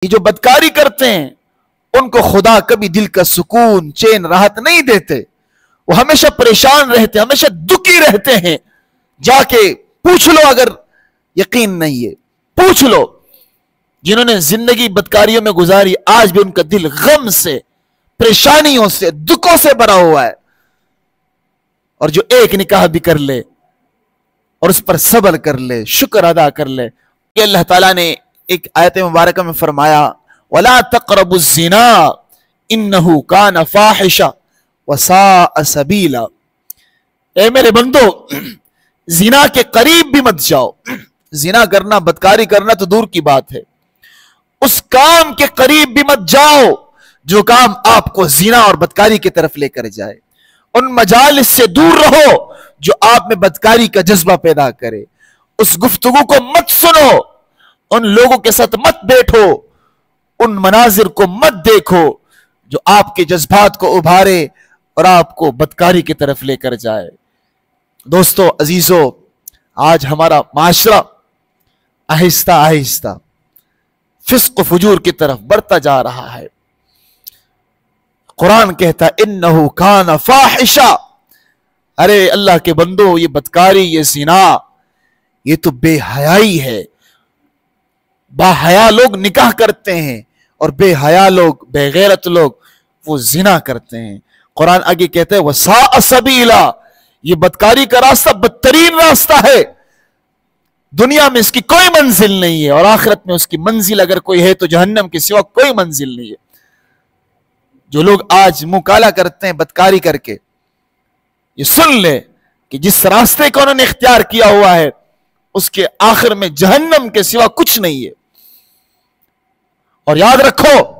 یہ جو بدکاری کرتے ہیں ان کو خدا کبھی دل کا سکون چین راحت نہیں دیتے، وہ ہمیشہ پریشان رہتے، ہمیشہ دکھی رہتے ہیں۔ جا کے پوچھ لو، اگر یقین نہیں ہے پوچھ لو، جنہوں نے زندگی بدکاریوں میں گزاری آج بھی ان کا دل غم سے، پریشانیوں سے، دکھوں سے بھرا ہوا ہے۔ اور جو ایک نکاح بھی کر لے اور اس پر صبر کر لے، شکر ادا کر لے، کہ اللہ تعالیٰ نے ایک آیت مبارکہ میں فرمایا وَلَا تَقْرَبُوا الزِّنَا إِنَّهُ كَانَ فَاحِشًا وَسَاءَ سَبِيلًا۔ اے میرے بندو، زنا کے قریب بھی مت جاؤ۔ زنا کرنا، بدکاری کرنا تو دور کی بات ہے، اس کام کے قریب بھی مت جاؤ جو کام آپ کو زنا اور بدکاری کی طرف لے کر جائے۔ ان مجالس سے دور رہو جو آپ میں بدکاری کا جذبہ پیدا کرے۔ اس گفتگو کو مت سنو، ان لوگوں کے ساتھ مت بیٹھو، ان مناظر کو مت دیکھو جو آپ کے جذبات کو ابھارے اور آپ کو بدکاری کی طرف لے کر جائے۔ دوستو عزیزو، آج ہمارا معاشرہ آہستہ آہستہ فسق و فجور کی طرف بڑھتا جا رہا ہے۔ قرآن کہتا ہے انہو کان فاحشا، ارے اللہ کے بندو، یہ بدکاری، یہ زنا، یہ تو بے حیائی ہے۔ با حیا لوگ نکاح کرتے ہیں اور بے حیا لوگ، بے غیرت لوگ وہ زنا کرتے ہیں۔ قرآن آگے کہتا ہے وَسَاءَ سَبِيلًا، یہ بدکاری کا راستہ بدترین راستہ ہے۔ دنیا میں اس کی کوئی منزل نہیں ہے، اور آخرت میں اس کی منزل اگر کوئی ہے تو جہنم کے سوا کوئی منزل نہیں ہے۔ جو لوگ آج منہ کالا کرتے ہیں بدکاری کر کے، یہ سن لے کہ جس راستے کو انہوں نے اختیار کیا ہوا ہے اس کے آخر میں جہنم کے سوا کچھ نہیں ہے۔ اور یاد رکھو